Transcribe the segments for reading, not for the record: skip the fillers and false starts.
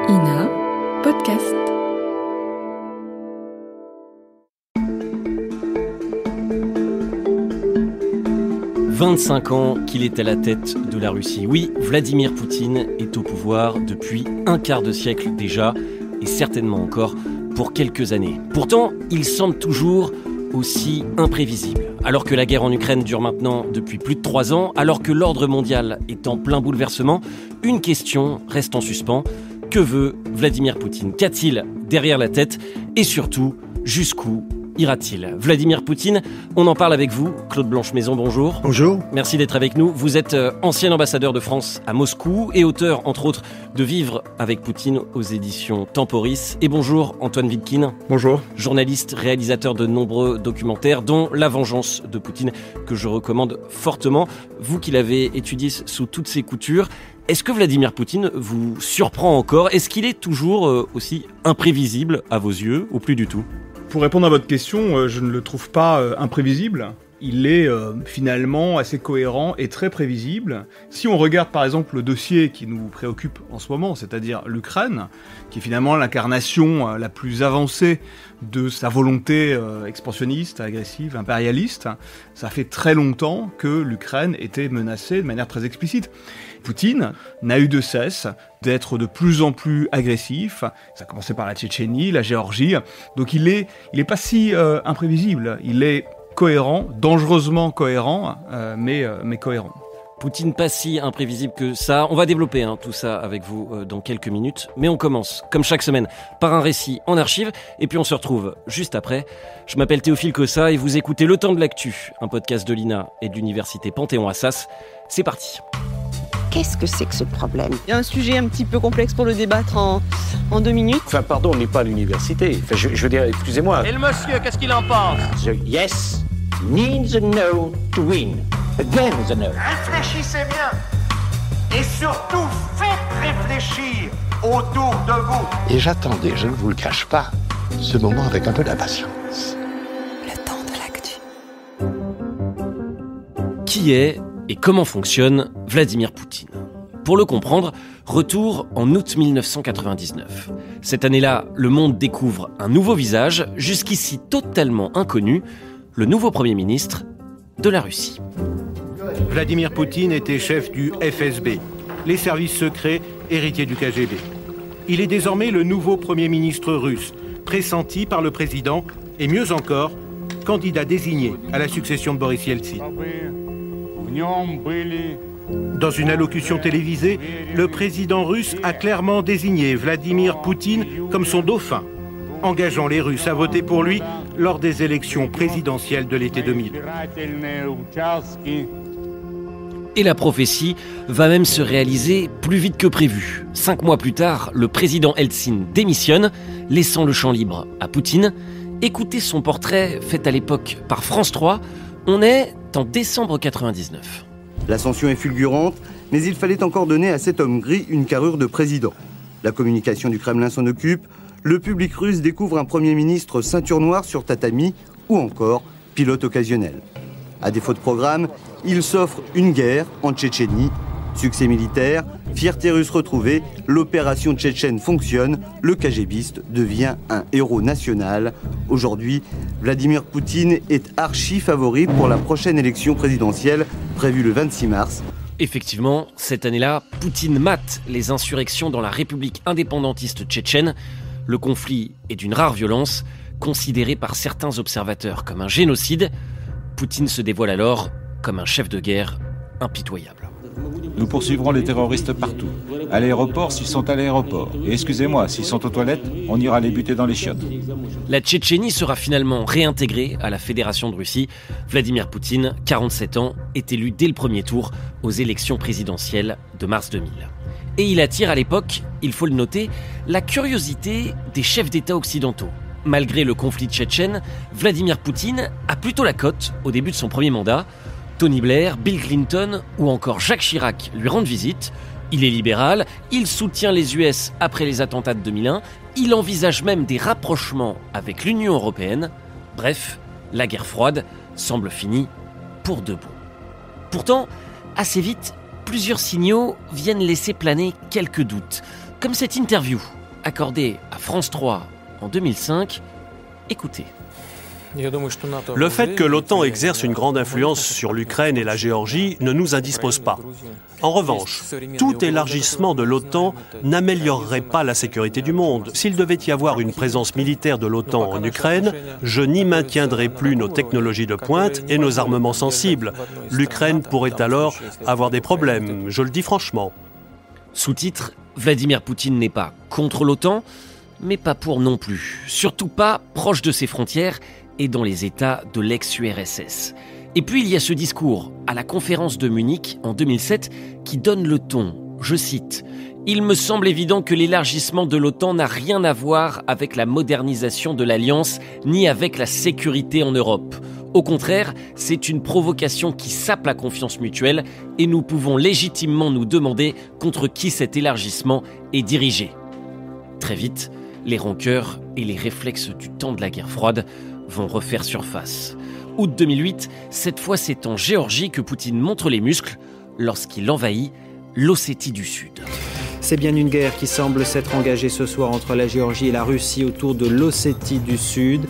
INA Podcast. « 25 ans qu'il est à la tête de la Russie. Oui, Vladimir Poutine est au pouvoir depuis un quart de siècle déjà, et certainement encore pour quelques années. Pourtant, il semble toujours aussi imprévisible. Alors que la guerre en Ukraine dure maintenant depuis plus de 3 ans, alors que l'ordre mondial est en plein bouleversement, une question reste en suspens. Que veut Vladimir Poutine ? Qu'a-t-il derrière la tête ? Et surtout, jusqu'où ira-t-il ? Vladimir Poutine, on en parle avec vous. Claude Blanche-Maison, bonjour. Bonjour. Merci d'être avec nous. Vous êtes ancien ambassadeur de France à Moscou et auteur, entre autres, de Vivre avec Poutine aux éditions Temporis. Et bonjour Antoine Wilkin. Bonjour. Journaliste, réalisateur de nombreux documentaires, dont La vengeance de Poutine, que je recommande fortement. Vous qui l'avez étudié sous toutes ses coutures, est-ce que Vladimir Poutine vous surprend encore ? Est-ce qu'il est toujours aussi imprévisible à vos yeux, ou plus du tout ? Pour répondre à votre question, je ne le trouve pas imprévisible. Il est finalement assez cohérent et très prévisible. Si on regarde par exemple le dossier qui nous préoccupe en ce moment, c'est-à-dire l'Ukraine, qui est finalement l'incarnation la plus avancée de sa volonté expansionniste, agressive, impérialiste, ça fait très longtemps que l'Ukraine était menacée de manière très explicite. Poutine n'a eu de cesse d'être de plus en plus agressif. Ça a commencé par la Tchétchénie, la Géorgie. Donc il est pas si imprévisible. Il est cohérent, dangereusement cohérent, mais cohérent. Poutine pas si imprévisible que ça. On va développer tout ça avec vous dans quelques minutes. Mais on commence, comme chaque semaine, par un récit en archive. Et puis on se retrouve juste après. Je m'appelle Théophile Cossa et vous écoutez Le Temps de l'Actu, un podcast de l'INA et de l'Université Panthéon-Assas. C'est parti. Qu'est-ce que c'est que ce problème ? Il y a un sujet un petit peu complexe pour le débattre en 2 minutes. Enfin, pardon, on n'est pas à l'université. Enfin, je veux dire, excusez-moi. Et le monsieur, qu'est-ce qu'il en pense ? The yes needs a no to win. Again the no. Réfléchissez bien. Et surtout, faites réfléchir autour de vous. Et j'attendais, je ne vous le cache pas, ce moment avec un peu d'impatience. Le temps de l'actu. Qui est et comment fonctionne Vladimir Poutine ? Pour le comprendre, retour en août 1999. Cette année-là, le monde découvre un nouveau visage, jusqu'ici totalement inconnu, le nouveau Premier ministre de la Russie. Vladimir Poutine était chef du FSB, les services secrets héritiers du KGB. Il est désormais le nouveau Premier ministre russe, pressenti par le président et mieux encore, candidat désigné à la succession de Boris Yeltsin. Dans une allocution télévisée, le président russe a clairement désigné Vladimir Poutine comme son dauphin, engageant les Russes à voter pour lui lors des élections présidentielles de l'été 2000. Et la prophétie va même se réaliser plus vite que prévu. 5 mois plus tard, le président Eltsine démissionne, laissant le champ libre à Poutine. Écoutez son portrait fait à l'époque par France 3. On est en décembre 99. L'ascension est fulgurante, mais il fallait encore donner à cet homme gris une carrure de président. La communication du Kremlin s'en occupe, le public russe découvre un Premier ministre ceinture noire sur tatami ou encore pilote occasionnel. À défaut de programme, il s'offre une guerre en Tchétchénie. Succès militaire, fierté russe retrouvée, l'opération tchétchène fonctionne, le KGBiste devient un héros national. Aujourd'hui, Vladimir Poutine est archi-favori pour la prochaine élection présidentielle prévue le 26 mars. Effectivement, cette année-là, Poutine mate les insurrections dans la République indépendantiste tchétchène. Le conflit est d'une rare violence, considéré par certains observateurs comme un génocide. Poutine se dévoile alors comme un chef de guerre impitoyable. Nous poursuivrons les terroristes partout. À l'aéroport, s'ils sont à l'aéroport. Et excusez-moi, s'ils sont aux toilettes, on ira les buter dans les chiottes. La Tchétchénie sera finalement réintégrée à la Fédération de Russie. Vladimir Poutine, 47 ans, est élu dès le premier tour aux élections présidentielles de mars 2000. Et il attire à l'époque, il faut le noter, la curiosité des chefs d'État occidentaux. Malgré le conflit tchétchène, Vladimir Poutine a plutôt la cote au début de son premier mandat. Tony Blair, Bill Clinton ou encore Jacques Chirac lui rendent visite. Il est libéral, il soutient les US après les attentats de 2001, il envisage même des rapprochements avec l'Union européenne. Bref, la guerre froide semble finie pour de bon. Pourtant, assez vite, plusieurs signaux viennent laisser planer quelques doutes. Comme cette interview accordée à France 3 en 2005, écoutez. Le fait que l'OTAN exerce une grande influence sur l'Ukraine et la Géorgie ne nous indispose pas. En revanche, tout élargissement de l'OTAN n'améliorerait pas la sécurité du monde. S'il devait y avoir une présence militaire de l'OTAN en Ukraine, je n'y maintiendrais plus nos technologies de pointe et nos armements sensibles. L'Ukraine pourrait alors avoir des problèmes, je le dis franchement. Sous-titre, Vladimir Poutine n'est pas contre l'OTAN, mais pas pour non plus. Surtout pas proche de ses frontières et dans les États de l'ex-URSS. Et puis il y a ce discours à la conférence de Munich en 2007 qui donne le ton. Je cite « Il me semble évident que l'élargissement de l'OTAN n'a rien à voir avec la modernisation de l'Alliance ni avec la sécurité en Europe. Au contraire, c'est une provocation qui sape la confiance mutuelle et nous pouvons légitimement nous demander contre qui cet élargissement est dirigé. » Très vite, les rancœurs et les réflexes du temps de la guerre froide vont refaire surface. Août 2008, cette fois c'est en Géorgie que Poutine montre les muscles lorsqu'il envahit l'Ossétie du Sud. C'est bien une guerre qui semble s'être engagée ce soir entre la Géorgie et la Russie autour de l'Ossétie du Sud.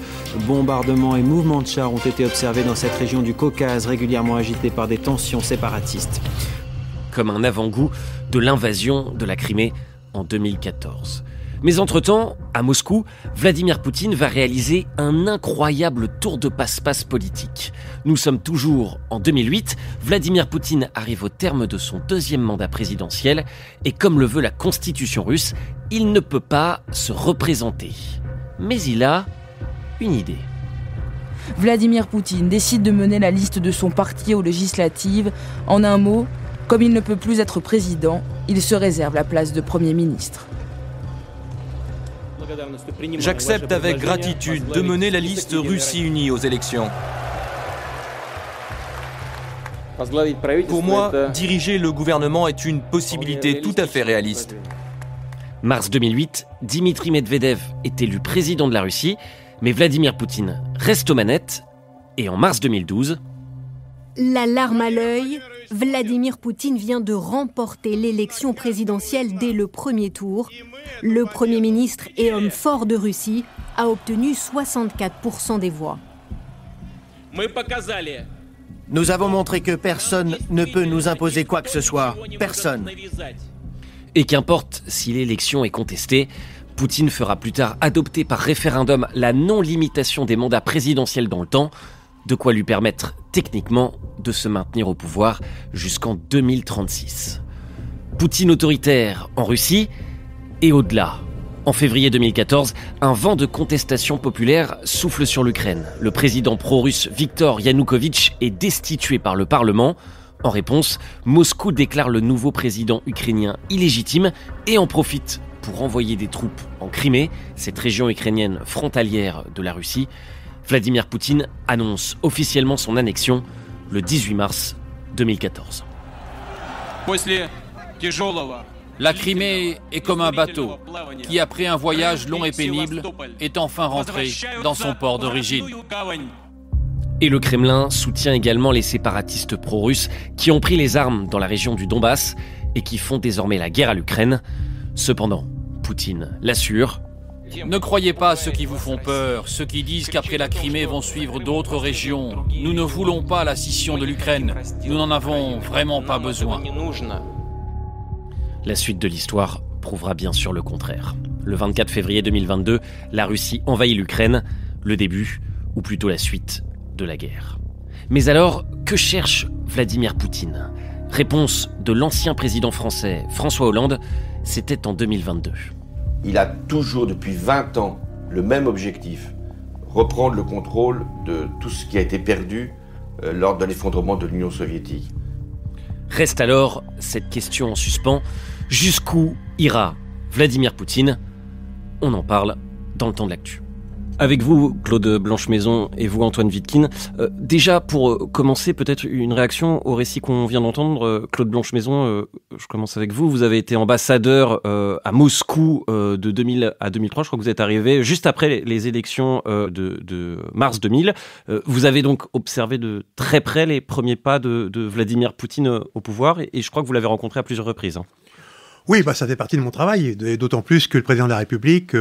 Bombardements et mouvements de chars ont été observés dans cette région du Caucase, régulièrement agitée par des tensions séparatistes. Comme un avant-goût de l'invasion de la Crimée en 2014. Mais entre-temps, à Moscou, Vladimir Poutine va réaliser un incroyable tour de passe-passe politique. Nous sommes toujours en 2008, Vladimir Poutine arrive au terme de son deuxième mandat présidentiel et comme le veut la constitution russe, il ne peut pas se représenter. Mais il a une idée. Vladimir Poutine décide de mener la liste de son parti aux législatives. En un mot, comme il ne peut plus être président, il se réserve la place de Premier ministre. J'accepte avec gratitude de mener la liste Russie unie aux élections. Pour moi, diriger le gouvernement est une possibilité tout à fait réaliste. Mars 2008, Dimitri Medvedev est élu président de la Russie, mais Vladimir Poutine reste aux manettes. Et en mars 2012... La larme à l'œil, Vladimir Poutine vient de remporter l'élection présidentielle dès le premier tour. Le Premier ministre et homme fort de Russie a obtenu 64% des voix. Nous avons montré que personne ne peut nous imposer quoi que ce soit. Personne. Et qu'importe si l'élection est contestée, Poutine fera plus tard adopter par référendum la non-limitation des mandats présidentiels dans le temps, de quoi lui permettre techniquement de se maintenir au pouvoir jusqu'en 2036. Poutine autoritaire en Russie et au-delà. En février 2014, un vent de contestation populaire souffle sur l'Ukraine. Le président pro-russe Viktor Yanukovych est destitué par le Parlement. En réponse, Moscou déclare le nouveau président ukrainien illégitime et en profite pour envoyer des troupes en Crimée, cette région ukrainienne frontalière de la Russie. Vladimir Poutine annonce officiellement son annexion le 18 mars 2014. La Crimée est comme un bateau qui, après un voyage long et pénible, est enfin rentré dans son port d'origine. Et le Kremlin soutient également les séparatistes pro-russes qui ont pris les armes dans la région du Donbass et qui font désormais la guerre à l'Ukraine. Cependant, Poutine l'assure. Ne croyez pas à ceux qui vous font peur, ceux qui disent qu'après la Crimée vont suivre d'autres régions. Nous ne voulons pas la scission de l'Ukraine. Nous n'en avons vraiment pas besoin. La suite de l'histoire prouvera bien sûr le contraire. Le 24 février 2022, la Russie envahit l'Ukraine, le début, ou plutôt la suite, de la guerre. Mais alors, que cherche Vladimir Poutine ? Réponse de l'ancien président français François Hollande, c'était en 2022. Il a toujours, depuis 20 ans, le même objectif, reprendre le contrôle de tout ce qui a été perdu lors de l'effondrement de l'Union soviétique. Reste alors cette question en suspens. Jusqu'où ira Vladimir Poutine ? On en parle dans le temps de l'actu. Avec vous, Claude Blanche-Maison, et vous, Antoine Wittkin. Déjà, pour commencer, peut-être une réaction au récit qu'on vient d'entendre. Claude Blanche-Maison, je commence avec vous. Vous avez été ambassadeur à Moscou de 2000 à 2003. Je crois que vous êtes arrivé juste après les élections de mars 2000. Vous avez donc observé de très près les premiers pas de Vladimir Poutine au pouvoir, et je crois que vous l'avez rencontré à plusieurs reprises. Oui, ça fait partie de mon travail, d'autant plus que le président de la République,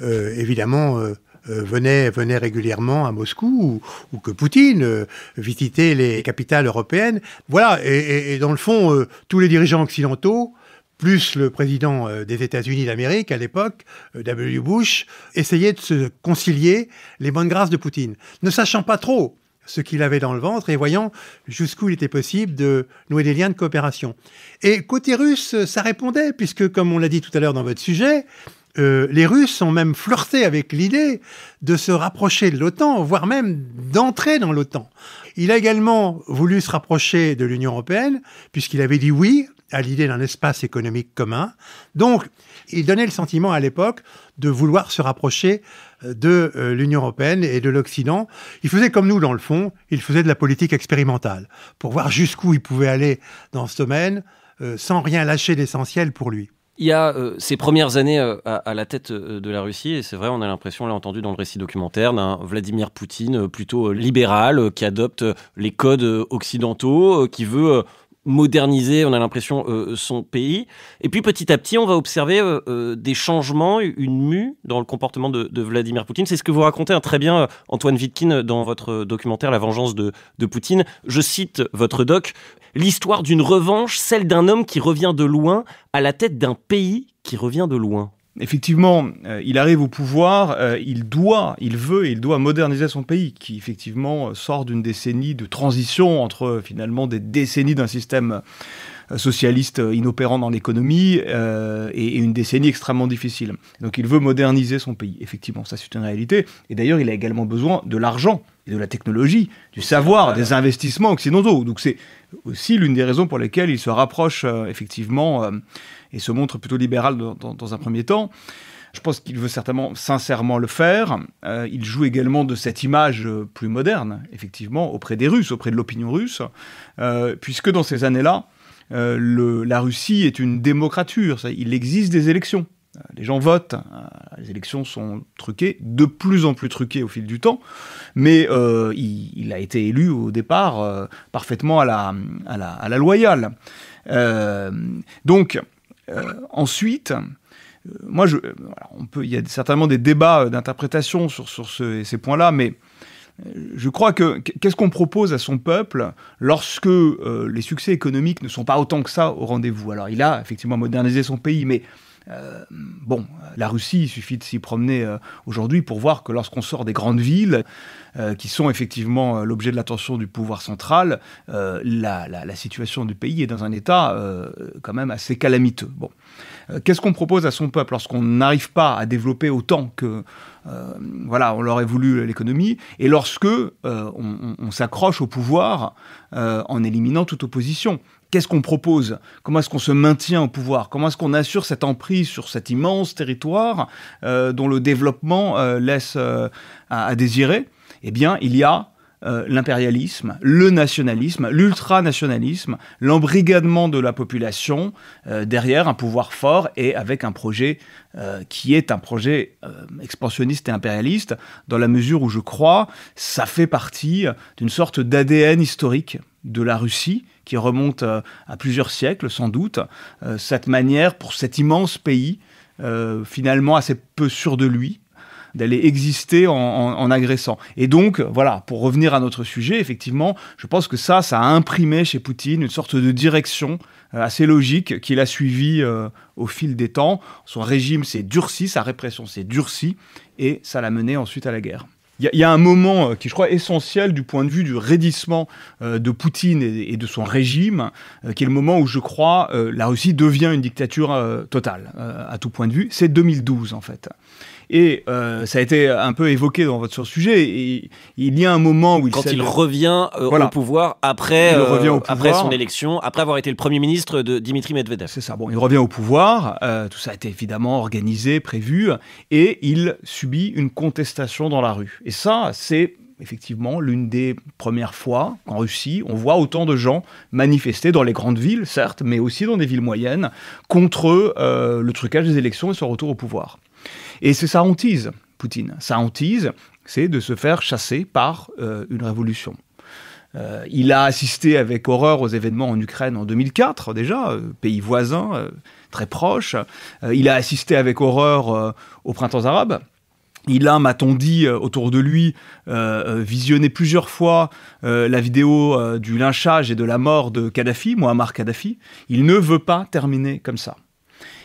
évidemment, venait régulièrement à Moscou, ou que Poutine visitait les capitales européennes. Voilà, et dans le fond, tous les dirigeants occidentaux, plus le président des États-Unis d'Amérique à l'époque, W. Bush, essayaient de se concilier les bonnes grâces de Poutine, ne sachant pas trop ce qu'il avait dans le ventre et voyant jusqu'où il était possible de nouer des liens de coopération. Et côté russe, ça répondait, puisque, comme on l'a dit tout à l'heure dans votre sujet, les Russes ont même flirté avec l'idée de se rapprocher de l'OTAN, voire même d'entrer dans l'OTAN. Il a également voulu se rapprocher de l'Union européenne, puisqu'il avait dit oui à l'idée d'un espace économique commun. Donc, il donnait le sentiment à l'époque de vouloir se rapprocher de l'Union européenne et de l'Occident. Il faisait comme nous, dans le fond, il faisait de la politique expérimentale, pour voir jusqu'où il pouvait aller dans ce domaine, sans rien lâcher d'essentiel pour lui. Il y a ces premières années à la tête de la Russie, et c'est vrai, on a l'impression, on l'a entendu dans le récit documentaire, d'un Vladimir Poutine plutôt libéral, qui adopte les codes occidentaux, qui veut moderniser, on a l'impression, son pays. Et puis petit à petit, on va observer des changements, une mue dans le comportement de Vladimir Poutine. C'est ce que vous racontez très bien, Antoine Wittkin, dans votre documentaire « La vengeance de Poutine ». Je cite votre doc, « L'histoire d'une revanche, celle d'un homme qui revient de loin à la tête d'un pays qui revient de loin ». Effectivement, il arrive au pouvoir, il doit moderniser son pays, qui effectivement sort d'une décennie de transition entre finalement des décennies d'un système socialiste inopérant dans l'économie et une décennie extrêmement difficile. Donc il veut moderniser son pays. Effectivement, ça c'est une réalité. Et d'ailleurs, il a également besoin de l'argent et de la technologie, du savoir, des investissements occidentaux. Donc c'est aussi l'une des raisons pour lesquelles il se rapproche effectivement et se montre plutôt libéral dans un premier temps. Je pense qu'il veut certainement, sincèrement le faire. Il joue également de cette image plus moderne, effectivement, auprès des Russes, auprès de l'opinion russe, puisque dans ces années-là, la Russie est une démocrature. Il existe des élections. Les gens votent. Les élections sont truquées, de plus en plus truquées au fil du temps. Mais il a été élu au départ parfaitement à la loyale. Donc, ensuite, il y a certainement des débats d'interprétation sur ces points-là, mais je crois qu'est-ce qu'on propose à son peuple lorsque les succès économiques ne sont pas autant que ça au rendez-vous? Alors, il a effectivement modernisé son pays, mais la Russie, il suffit de s'y promener aujourd'hui pour voir que lorsqu'on sort des grandes villes, qui sont effectivement l'objet de l'attention du pouvoir central, la situation du pays est dans un état quand même assez calamiteux. Qu'est-ce qu'on propose à son peuple lorsqu'on n'arrive pas à développer autant que on l'aurait voulu l'économie, et lorsque on s'accroche au pouvoir en éliminant toute opposition? Qu'est-ce qu'on propose? Comment est-ce qu'on se maintient au pouvoir? Comment est-ce qu'on assure cette emprise sur cet immense territoire dont le développement laisse à désirer? Eh bien, il y a l'impérialisme, le nationalisme, l'ultranationalisme, l'embrigadement de la population derrière un pouvoir fort et avec un projet qui est un projet expansionniste et impérialiste, dans la mesure où je crois ça fait partie d'une sorte d'ADN historique de la Russie qui remonte à plusieurs siècles sans doute, cette manière pour cet immense pays finalement assez peu sûr de lui, d'aller exister en agressant. Et donc, voilà, pour revenir à notre sujet, effectivement, je pense que ça a imprimé chez Poutine une sorte de direction assez logique qu'il a suivie au fil des temps. Son régime s'est durci, sa répression s'est durcie, et ça l'a mené ensuite à la guerre. Il y a un moment qui, je crois, essentiel du point de vue du raidissement de Poutine et de son régime, qui est le moment où, je crois, la Russie devient une dictature totale, à tout point de vue. C'est 2012, en fait. Et ça a été un peu évoqué dans votre sujet. Et il y a un moment où il revient au pouvoir après son élection, après avoir été le Premier ministre de Dimitri Medvedev. C'est ça. Bon, il revient au pouvoir. Tout ça a été évidemment organisé, prévu, et il subit une contestation dans la rue. Et ça, c'est effectivement l'une des premières fois qu'en Russie, on voit autant de gens manifester dans les grandes villes, certes, mais aussi dans des villes moyennes, contre le trucage des élections et son retour au pouvoir. Et c'est sa hantise, Poutine. Sa hantise, c'est de se faire chasser par une révolution. Il a assisté avec horreur aux événements en Ukraine en 2004 déjà, pays voisin, très proche. Il a assisté avec horreur au printemps arabe. Il a, m'a-t-on dit, autour de lui, visionné plusieurs fois la vidéo du lynchage et de la mort de Kadhafi, Mouammar Kadhafi. Il ne veut pas terminer comme ça.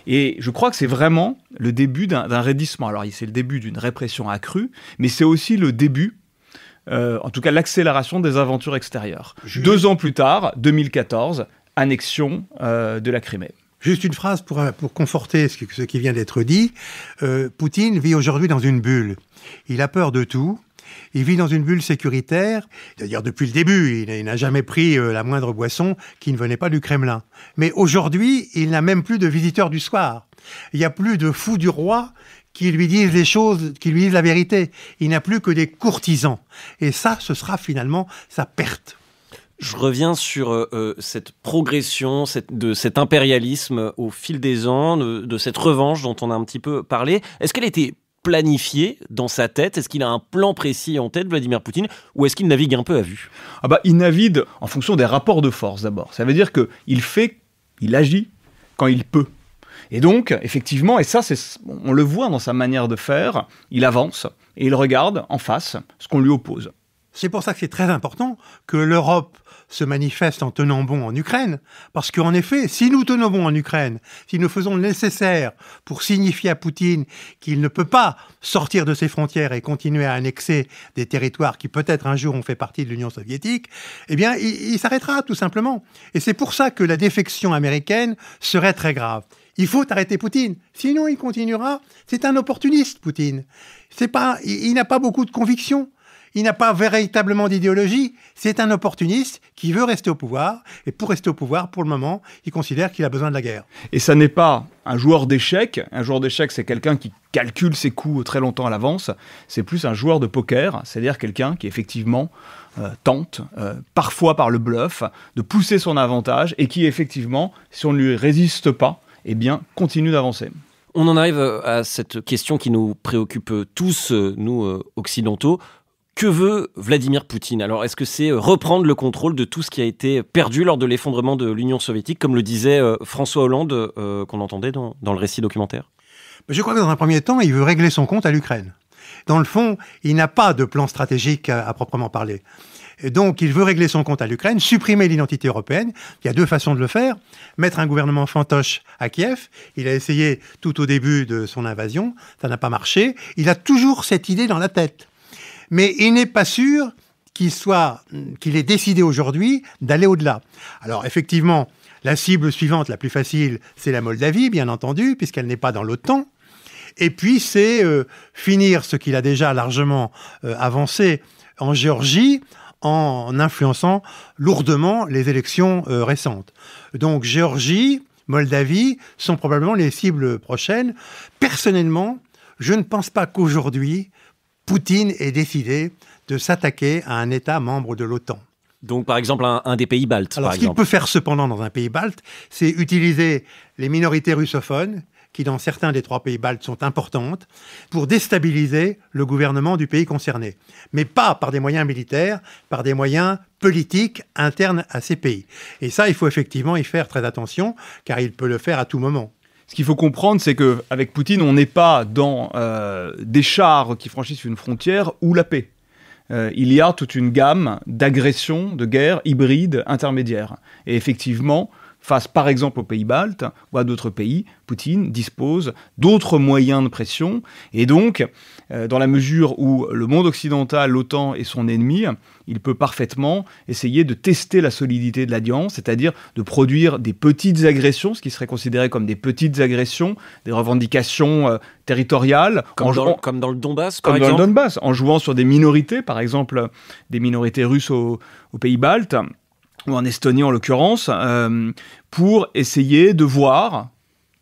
Et je crois que c'est vraiment le début d'un raidissement. Alors, c'est le début d'une répression accrue, mais c'est aussi le début, en tout cas l'accélération des aventures extérieures. 2 ans plus tard, 2014, annexion de la Crimée. Juste une phrase pour conforter ce qui vient d'être dit. Poutine vit aujourd'hui dans une bulle. Il a peur de tout. Il vit dans une bulle sécuritaire. C'est-à-dire depuis le début, il n'a jamais pris la moindre boisson qui ne venait pas du Kremlin. Mais aujourd'hui, il n'a même plus de visiteurs du soir. Il n'y a plus de fous du roi qui lui disent les choses, qui lui disent la vérité. Il n'a plus que des courtisans. Et ça, ce sera finalement sa perte. Je reviens sur cette progression de cet impérialisme au fil des ans, de cette revanche dont on a un petit peu parlé. Est-ce qu'elle était planifiée dans sa tête? Est-ce qu'il a un plan précis en tête, Vladimir Poutine, ou est-ce qu'il navigue un peu à vue? Il navigue en fonction des rapports de force d'abord. Ça veut dire qu'il agit quand il peut. Et donc, effectivement, et ça, on le voit dans sa manière de faire, il avance et il regarde en face ce qu'on lui oppose. C'est pour ça que c'est très important que l'Europe se manifeste en tenant bon en Ukraine, parce qu'en effet, si nous tenons bon en Ukraine, si nous faisons le nécessaire pour signifier à Poutine qu'il ne peut pas sortir de ses frontières et continuer à annexer des territoires qui peut-être un jour ont fait partie de l'Union soviétique, eh bien, il s'arrêtera tout simplement. Et c'est pour ça que la défection américaine serait très grave. Il faut arrêter Poutine, sinon il continuera. C'est un opportuniste, Poutine. Il n'a pas beaucoup de convictions. Il n'a pas véritablement d'idéologie, c'est un opportuniste qui veut rester au pouvoir, et pour rester au pouvoir, pour le moment, il considère qu'il a besoin de la guerre. Et ça n'est pas un joueur d'échecs. Un joueur d'échecs, c'est quelqu'un qui calcule ses coups très longtemps à l'avance. C'est plus un joueur de poker, c'est-à-dire quelqu'un qui effectivement tente, parfois par le bluff, de pousser son avantage, et qui effectivement, si on ne lui résiste pas, eh bien, continue d'avancer. On en arrive à cette question qui nous préoccupe tous, nous, occidentaux. Que veut Vladimir Poutine? Alors, est-ce que c'est reprendre le contrôle de tout ce qui a été perdu lors de l'effondrement de l'Union soviétique, comme le disait François Hollande, qu'on entendait dans le récit documentaire? Je crois que dans un premier temps, il veut régler son compte à l'Ukraine. Dans le fond, il n'a pas de plan stratégique à proprement parler. Et donc, il veut régler son compte à l'Ukraine, supprimer l'identité européenne. Il y a 2 façons de le faire. Mettre un gouvernement fantoche à Kiev. Il a essayé tout au début de son invasion. Ça n'a pas marché. Il a toujours cette idée dans la tête. Mais il n'est pas sûr qu'il ait décidé aujourd'hui d'aller au-delà. Alors, effectivement, la cible suivante, la plus facile, c'est la Moldavie, bien entendu, puisqu'elle n'est pas dans l'OTAN. Et puis, c'est finir ce qu'il a déjà largement avancé en Géorgie, en influençant lourdement les élections récentes. Donc, Géorgie, Moldavie sont probablement les cibles prochaines. Personnellement, je ne pense pas qu'aujourd'hui, Poutine ait décidé de s'attaquer à un État membre de l'OTAN. Donc, par exemple, un des pays baltes. Alors, ce qu'il peut faire cependant dans un pays balte, c'est utiliser les minorités russophones, qui dans certains des 3 pays baltes sont importantes, pour déstabiliser le gouvernement du pays concerné. Mais pas par des moyens militaires, par des moyens politiques internes à ces pays. Et ça, il faut effectivement y faire très attention, car il peut le faire à tout moment. Ce qu'il faut comprendre, c'est qu'avec Poutine, on n'est pas dans des chars qui franchissent une frontière ou la paix. Il y a toute une gamme d'agressions, de guerres hybrides intermédiaires. Et effectivement, face par exemple aux pays baltes ou à d'autres pays, Poutine dispose d'autres moyens de pression. Et donc, dans la mesure où le monde occidental, l'OTAN est son ennemi, il peut parfaitement essayer de tester la solidité de l'alliance, c'est-à-dire de produire des petites agressions, ce qui serait considéré comme des petites agressions, des revendications territoriales. Comme dans le Donbass, par exemple. Comme dans le Donbass, en jouant sur des minorités, par exemple des minorités russes aux pays baltes, ou en Estonie en l'occurrence, pour essayer de voir,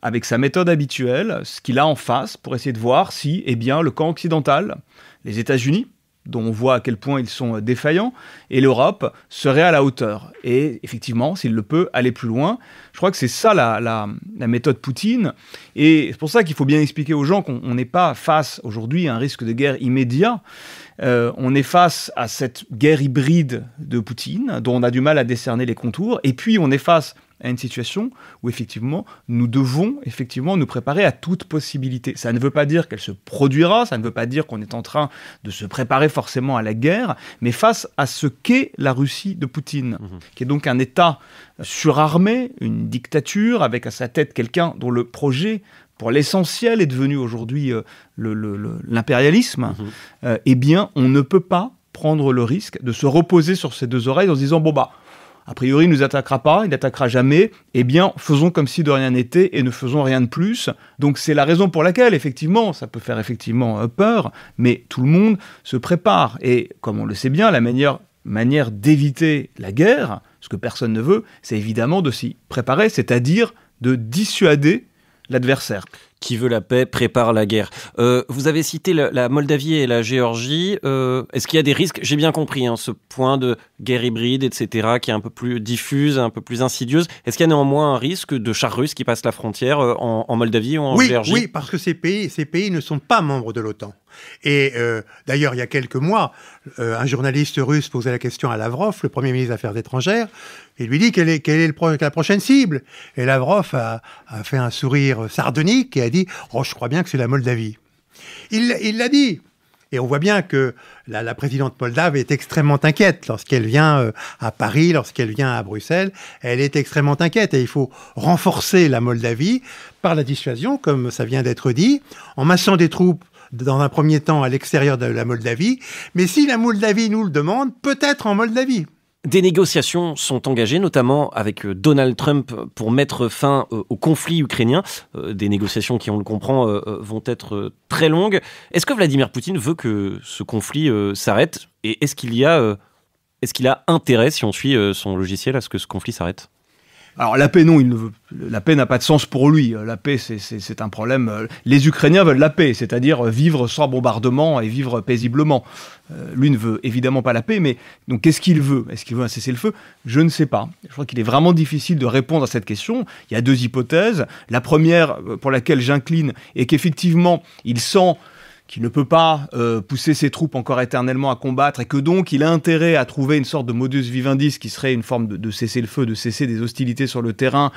avec sa méthode habituelle, ce qu'il a en face, pour essayer de voir si, le camp occidental, les États-Unis, dont on voit à quel point ils sont défaillants, et l'Europe serait à la hauteur. Et effectivement, s'il le peut, aller plus loin. Je crois que c'est ça la méthode Poutine. Et c'est pour ça qu'il faut bien expliquer aux gens qu'on n'est pas face aujourd'hui à un risque de guerre immédiat. On est face à cette guerre hybride de Poutine, dont on a du mal à décerner les contours. Et puis, on est face à une situation où, effectivement, nous devons nous préparer à toute possibilité. Ça ne veut pas dire qu'elle se produira, ça ne veut pas dire qu'on est en train de se préparer forcément à la guerre, mais face à ce qu'est la Russie de Poutine, qui est donc un État surarmé, une dictature, avec à sa tête quelqu'un dont le projet, pour l'essentiel, est devenu aujourd'hui l'impérialisme, eh bien, on ne peut pas prendre le risque de se reposer sur ses deux oreilles en se disant « bon bah, a priori, il ne nous attaquera pas, il n'attaquera jamais, eh bien, faisons comme si de rien n'était et ne faisons rien de plus. » Donc c'est la raison pour laquelle, effectivement, ça peut faire effectivement peur, mais tout le monde se prépare. Et comme on le sait bien, la meilleure manière d'éviter la guerre, ce que personne ne veut, c'est évidemment de s'y préparer, c'est-à-dire de dissuader l'adversaire. Qui veut la paix prépare la guerre. Vous avez cité la Moldavie et la Géorgie. Est-ce qu'il y a des risques ? J'ai bien compris ce point de guerre hybride, etc., qui est un peu plus diffuse, un peu plus insidieuse. Est-ce qu'il y a néanmoins un risque de chars russes qui passent la frontière en Moldavie ou en Géorgie ? Oui, parce que ces pays ne sont pas membres de l'OTAN. Et d'ailleurs, il y a quelques mois, un journaliste russe posait la question à Lavrov, le Premier ministre des Affaires étrangères, et lui dit quelle est la prochaine cible. Et Lavrov a fait un sourire sardonique et a dit « Oh, je crois bien que c'est la Moldavie ». Il l'a dit. Et on voit bien que la présidente moldave est extrêmement inquiète lorsqu'elle vient à Paris, lorsqu'elle vient à Bruxelles. Elle est extrêmement inquiète et il faut renforcer la Moldavie par la dissuasion, comme ça vient d'être dit, en massant des troupes dans un premier temps à l'extérieur de la Moldavie. Mais si la Moldavie nous le demande, peut-être en Moldavie. Des négociations sont engagées, notamment avec Donald Trump, pour mettre fin au conflit ukrainien. Des négociations qui, on le comprend, vont être très longues. Est-ce que Vladimir Poutine veut que ce conflit s'arrête ? Et est-ce qu'il a intérêt, si on suit son logiciel, à ce que ce conflit s'arrête ? Alors la paix, non, la paix n'a pas de sens pour lui. La paix, c'est un problème. Les Ukrainiens veulent la paix, c'est-à-dire vivre sans bombardement et vivre paisiblement. Lui ne veut évidemment pas la paix, mais donc qu'est-ce qu'il veut ? Est-ce qu'il veut un cessez-le-feu ? Je ne sais pas. Je crois qu'il est vraiment difficile de répondre à cette question. Il y a deux hypothèses. La première, pour laquelle j'incline, est qu'effectivement, il sent qu'il ne peut pas pousser ses troupes encore éternellement à combattre et que donc il a intérêt à trouver une sorte de modus vivendi qui serait une forme de cessez-le-feu, de cesser des hostilités sur le terrain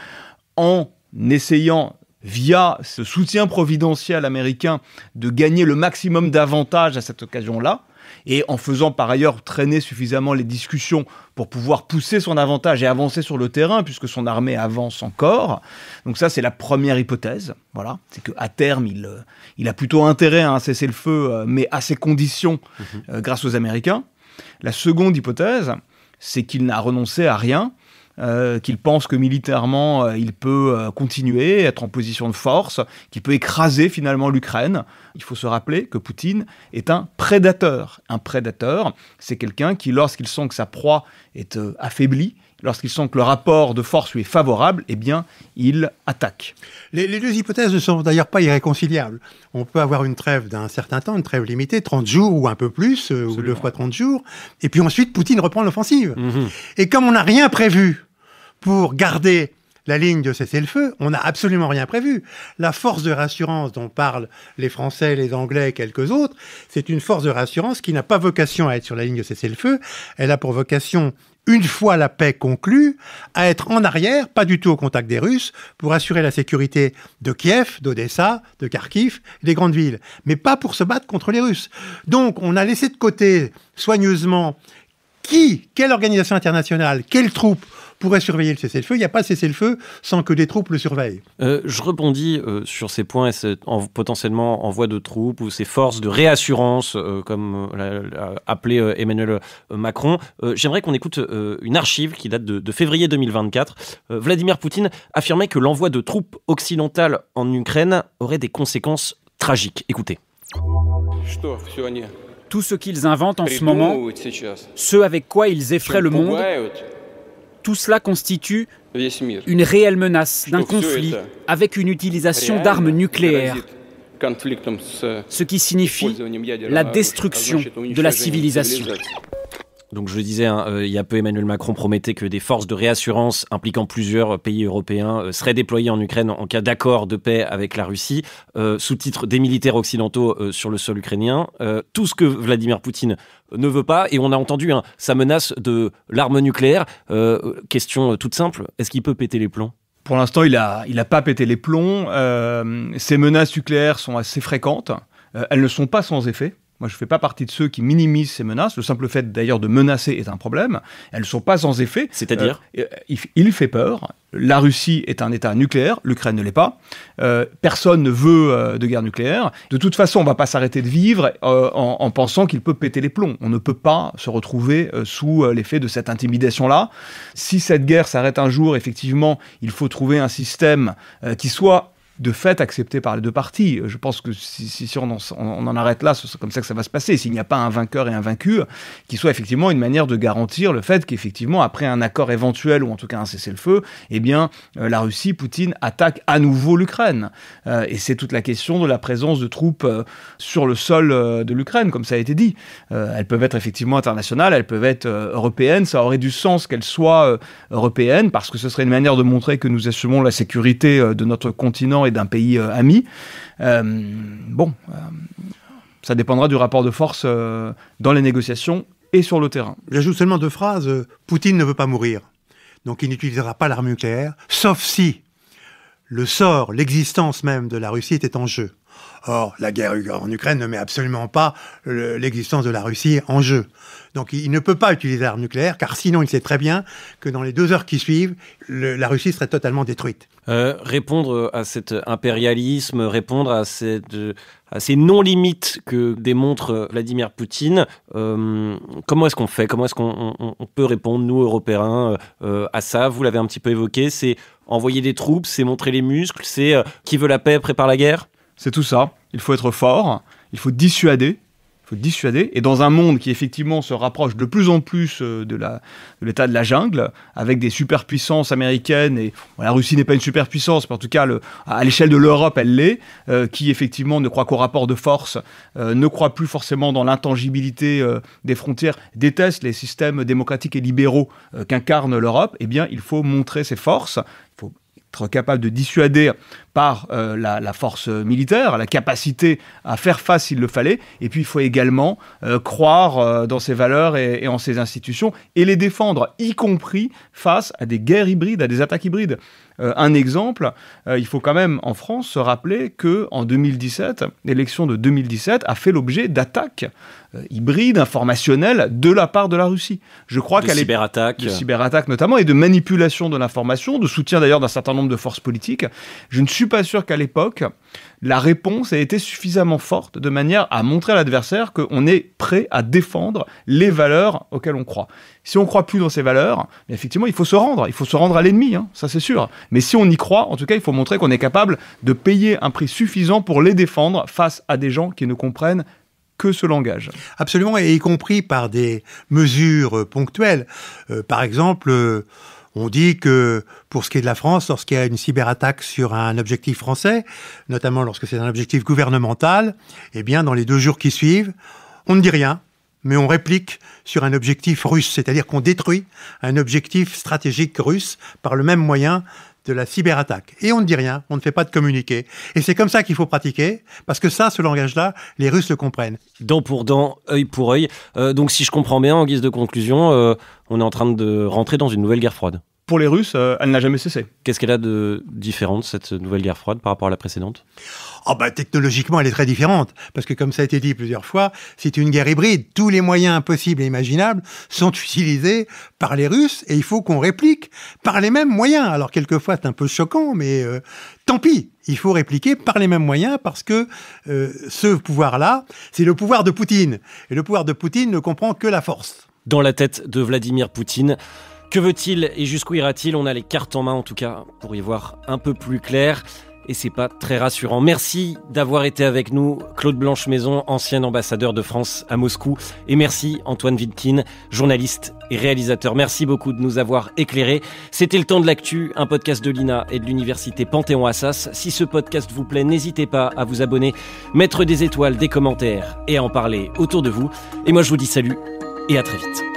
en essayant, via ce soutien providentiel américain, de gagner le maximum d'avantages à cette occasion-là et en faisant par ailleurs traîner suffisamment les discussions pour pouvoir pousser son avantage et avancer sur le terrain, puisque son armée avance encore. Donc ça, c'est la première hypothèse. Voilà, c'est qu'à terme, il a plutôt intérêt à un cessez-le-feu, mais à ses conditions, grâce aux Américains. La seconde hypothèse, c'est qu'il n'a renoncé à rien, qu'il pense que militairement, il peut continuer, être en position de force, qu'il peut écraser finalement l'Ukraine. Il faut se rappeler que Poutine est un prédateur. Un prédateur, c'est quelqu'un qui, lorsqu'il sent que sa proie est affaiblie, lorsqu'il sent que le rapport de force lui est favorable, eh bien, il attaque. Les deux hypothèses ne sont d'ailleurs pas irréconciliables. On peut avoir une trêve d'un certain temps, une trêve limitée, 30 jours ou un peu plus, ou 2 fois 30 jours, et puis ensuite, Poutine reprend l'offensive. Et comme on n'a rien prévu pour garder la ligne de cessez-le-feu, on n'a absolument rien prévu. La force de rassurance dont parlent les Français, les Anglais et quelques autres, c'est une force de rassurance qui n'a pas vocation à être sur la ligne de cessez-le-feu. Elle a pour vocation, une fois la paix conclue, à être en arrière, pas du tout au contact des Russes, pour assurer la sécurité de Kiev, d'Odessa, de Kharkiv, des grandes villes, mais pas pour se battre contre les Russes. Donc on a laissé de côté soigneusement quelle organisation internationale, quelle troupe pourrait surveiller le cessez-le-feu. Il n'y a pas de cessez-le-feu sans que des troupes le surveillent. Je rebondis sur ces points, potentiellement envoi de troupes ou ces forces de réassurance, comme l'a appelé Emmanuel Macron. J'aimerais qu'on écoute une archive qui date de février 2024. Vladimir Poutine affirmait que l'envoi de troupes occidentales en Ukraine aurait des conséquences tragiques. Écoutez. Tout ce qu'ils inventent en ce moment, ce avec quoi ils effraient le monde, tout cela constitue une réelle menace d'un conflit avec une utilisation d'armes nucléaires. Ce qui signifie la destruction de la civilisation. Donc je le disais, il y a peu, Emmanuel Macron promettait que des forces de réassurance impliquant plusieurs pays européens seraient déployées en Ukraine en cas d'accord de paix avec la Russie. Sous-titre des militaires occidentaux sur le sol ukrainien. Tout ce que Vladimir Poutine ne veut pas, et on a entendu sa menace de l'arme nucléaire. Question toute simple, est-ce qu'il peut péter les plombs ? Pour l'instant, il a pas pété les plombs. Ces menaces nucléaires sont assez fréquentes. Elles ne sont pas sans effet. Moi, je ne fais pas partie de ceux qui minimisent ces menaces. Le simple fait, d'ailleurs, de menacer est un problème. Elles ne sont pas sans effet. C'est-à-dire il fait peur. La Russie est un État nucléaire. L'Ukraine ne l'est pas. Personne ne veut de guerre nucléaire. De toute façon, on ne va pas s'arrêter de vivre en pensant qu'il peut péter les plombs. On ne peut pas se retrouver sous l'effet de cette intimidation-là. Si cette guerre s'arrête un jour, effectivement, il faut trouver un système qui soit de fait accepté par les deux parties. Je pense que si on en arrête là, c'est comme ça que ça va se passer. S'il n'y a pas un vainqueur et un vaincu, qui soit effectivement une manière de garantir le fait qu'effectivement, après un accord éventuel, ou en tout cas un cessez-le-feu, eh bien, la Russie, Poutine, attaque à nouveau l'Ukraine. Et c'est toute la question de la présence de troupes sur le sol de l'Ukraine, comme ça a été dit. Elles peuvent être effectivement internationales, elles peuvent être européennes. Ça aurait du sens qu'elles soient européennes, parce que ce serait une manière de montrer que nous assumons la sécurité de notre continent et d'un pays ami. Ça dépendra du rapport de force dans les négociations et sur le terrain. J'ajoute seulement 2 phrases. Poutine ne veut pas mourir, donc il n'utilisera pas l'arme nucléaire, sauf si le sort, l'existence même de la Russie était en jeu. Or, la guerre en Ukraine ne met absolument pas l'existence de la Russie en jeu. Donc il ne peut pas utiliser l'arme nucléaire, car sinon il sait très bien que dans les 2 heures qui suivent, la Russie serait totalement détruite. Répondre à cet impérialisme, répondre à ces non-limites que démontre Vladimir Poutine, comment est-ce qu'on fait ? Comment est-ce qu'on peut répondre, nous, Européens, à ça ? Vous l'avez un petit peu évoqué, c'est envoyer des troupes, c'est montrer les muscles, c'est qui veut la paix prépare la guerre ? C'est tout ça. Il faut être fort, il faut dissuader. Et dans un monde qui effectivement se rapproche de plus en plus de l'état de la jungle, avec des superpuissances américaines, et la Russie n'est pas une superpuissance, mais en tout cas à l'échelle de l'Europe elle l'est, qui effectivement ne croit qu'au rapport de force, ne croit plus forcément dans l'intangibilité des frontières, déteste les systèmes démocratiques et libéraux qu'incarne l'Europe, eh bien il faut montrer ses forces, il faut être capable de dissuader par la force militaire, la capacité à faire face s'il le fallait, et puis il faut également croire dans ses valeurs et en ses institutions, et les défendre, y compris face à des guerres hybrides, à des attaques hybrides. Un exemple, il faut quand même en France se rappeler qu'en 2017, l'élection de 2017 a fait l'objet d'attaques hybrides, informationnelles, de la part de la Russie. Je crois de cyberattaques. De cyberattaques notamment, et de manipulation de l'information, de soutien d'ailleurs d'un certain nombre de forces politiques. Je ne suis pas sûr qu'à l'époque, la réponse ait été suffisamment forte de manière à montrer à l'adversaire qu'on est prêt à défendre les valeurs auxquelles on croit. Si on ne croit plus dans ces valeurs, effectivement, il faut se rendre à l'ennemi, ça c'est sûr. Mais si on y croit, en tout cas, il faut montrer qu'on est capable de payer un prix suffisant pour les défendre face à des gens qui ne comprennent que ce langage. Absolument, et y compris par des mesures ponctuelles. Par exemple, on dit que pour ce qui est de la France, lorsqu'il y a une cyberattaque sur un objectif français, notamment lorsque c'est un objectif gouvernemental, eh bien, dans les 2 jours qui suivent, on ne dit rien, mais on réplique sur un objectif russe, c'est-à-dire qu'on détruit un objectif stratégique russe par le même moyen de la cyberattaque. Et on ne dit rien, on ne fait pas de communiqué. Et c'est comme ça qu'il faut pratiquer, parce que ça, ce langage-là, les Russes le comprennent. Dent pour dent, œil pour œil. Donc si je comprends bien, en guise de conclusion, on est en train de rentrer dans une nouvelle guerre froide. Pour les Russes, elle n'a jamais cessé. Qu'est-ce qu'elle a de différent, cette nouvelle guerre froide, par rapport à la précédente ? Technologiquement, elle est très différente. Parce que, comme ça a été dit plusieurs fois, c'est une guerre hybride. Tous les moyens possibles et imaginables sont utilisés par les Russes et il faut qu'on réplique par les mêmes moyens. Alors, quelquefois, c'est un peu choquant, mais tant pis. Il faut répliquer par les mêmes moyens parce que ce pouvoir-là, c'est le pouvoir de Poutine. Et le pouvoir de Poutine ne comprend que la force. Dans la tête de Vladimir Poutine, que veut-il et jusqu'où ira-t-il ? On a les cartes en main, en tout cas, pour y voir un peu plus clair. et c'est pas très rassurant. Merci d'avoir été avec nous, Claude Blanche-Maison, ancien ambassadeur de France à Moscou, et merci Antoine Wilkin, journaliste et réalisateur. Merci beaucoup de nous avoir éclairés. C'était Le Temps de l'Actu, un podcast de l'INA et de l'Université Panthéon-Assas. Si ce podcast vous plaît, n'hésitez pas à vous abonner, mettre des étoiles, des commentaires et à en parler autour de vous. Et moi je vous dis salut et à très vite.